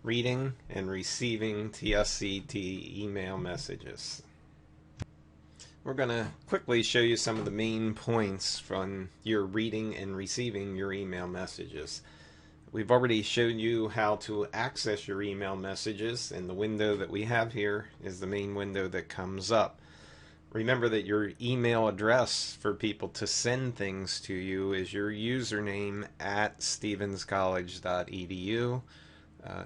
Reading and receiving TSCT email messages. We're going to quickly show you some of the main points from your reading and receiving your email messages. We've already shown you how to access your email messages, and the window that we have here is the main window that comes up. Remember that your email address for people to send things to you is your username at stevenscollege.edu.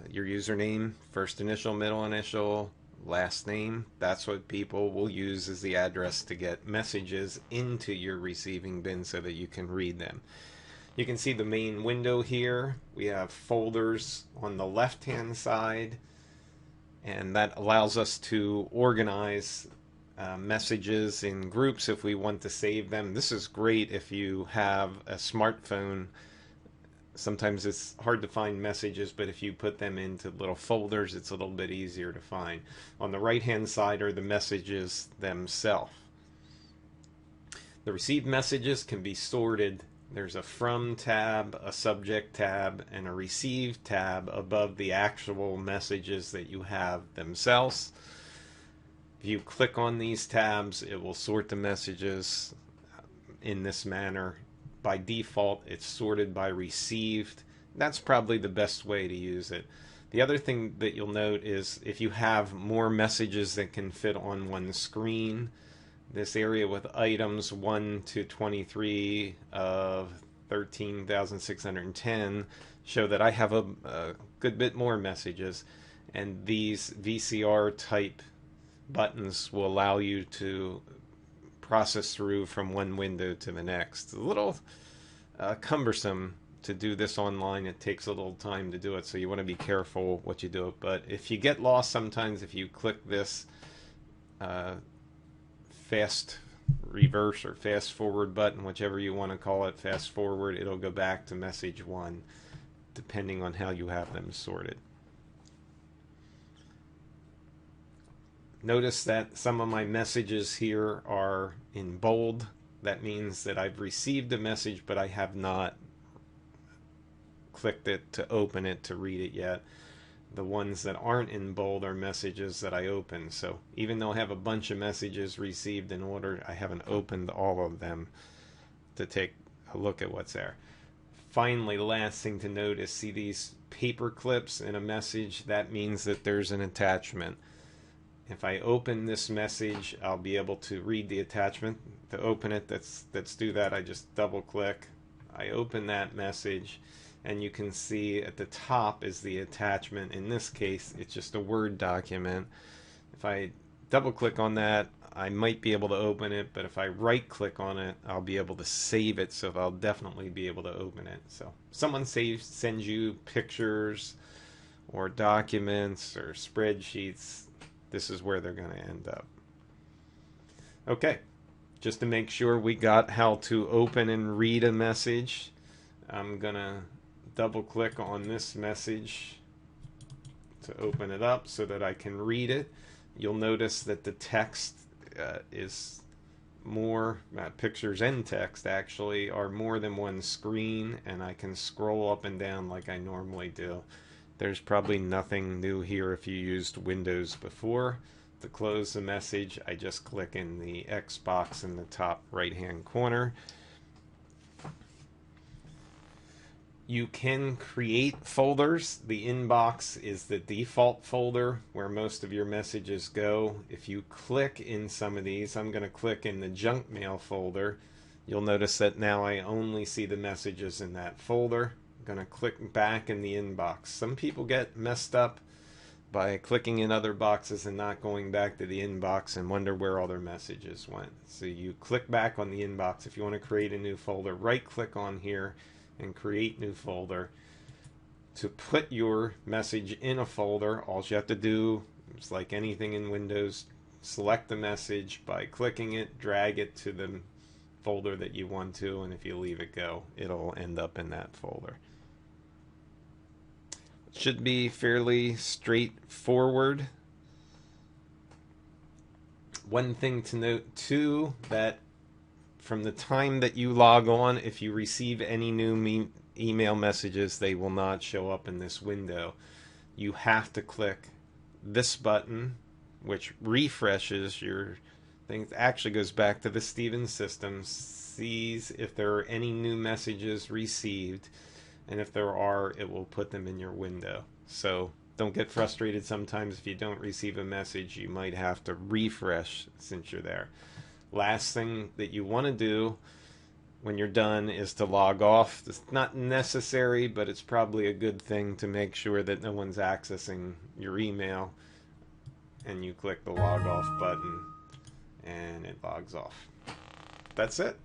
Your username, first initial, middle initial, last name, that's what people will use as the address to get messages into your receiving bin so that you can read them. You can see the main window here. We have folders on the left hand side, and that allows us to organize messages in groups if we want to save them. This is great if you have a smartphone. Sometimes it's hard to find messages, but if you put them into little folders, it's a little bit easier to find. On the right hand side are the messages themselves. The received messages can be sorted. There's a From tab, a Subject tab, and a Receive tab above the actual messages that you have themselves. If you click on these tabs, it will sort the messages in this manner. By default, it's sorted by received. That's probably the best way to use it. The other thing that you'll note is if you have more messages that can fit on one screen, this area with items 1 to 23 of 13,610 show that I have a good bit more messages, and these VCR type buttons will allow you to process through from one window to the next. A little cumbersome to do this online. It takes a little time to do it, so you want to be careful what you do. But if you get lost sometimes, if you click this fast reverse or fast forward button, whichever you want to call it, fast forward, it'll go back to message 1 depending on how you have them sorted. Notice that some of my messages here are in bold. That means that I've received a message, but I have not clicked it to open it to read it yet. The ones that aren't in bold are messages that I opened. So even though I have a bunch of messages received in order, I haven't opened all of them to take a look at what's there. Finally, the last thing to note is see these paper clips in a message? That means that there's an attachment. If I open this message, I'll be able to read the attachment. To open it, let's do that. I just double click. I open that message, and you can see at the top is the attachment. In this case, it's just a Word document. If I double click on that, I might be able to open it, but if I right click on it, I'll be able to save it, so I'll definitely be able to open it. So someone sends you pictures or documents or spreadsheets, this is where they're going to end up. Okay, just to make sure we got how to open and read a message, I'm going to double click on this message to open it up so that I can read it. You'll notice that the text is more, pictures and text actually are more than one screen, and I can scroll up and down like I normally do. There's probably nothing new here if you used Windows before. To close the message, I just click in the X box in the top right hand corner. You can create folders. The inbox is the default folder where most of your messages go. If you click in some of these, I'm going to click in the junk mail folder. You'll notice that now I only see the messages in that folder. Going to click back in the inbox. Some people get messed up by clicking in other boxes and not going back to the inbox and wonder where all their messages went. So you click back on the inbox. If you want to create a new folder, right click on here and create new folder. To put your message in a folder, all you have to do is like anything in Windows, select the message by clicking it, drag it to the folder that you want to, and if you leave it go, it'll end up in that folder. Should be fairly straightforward. One thing to note too, that from the time that you log on, if you receive any new email messages, they will not show up in this window. you have to click this button, which refreshes your thing. It actually goes back to the Stevens system, sees if there are any new messages received, and if there are, it will put them in your window. So don't get frustrated sometimes if you don't receive a message. You might have to refresh since you're there. Last thing that you want to do when you're done is to log off. It's not necessary, but it's probably a good thing to make sure that no one's accessing your email. And you click the log off button and it logs off. That's it.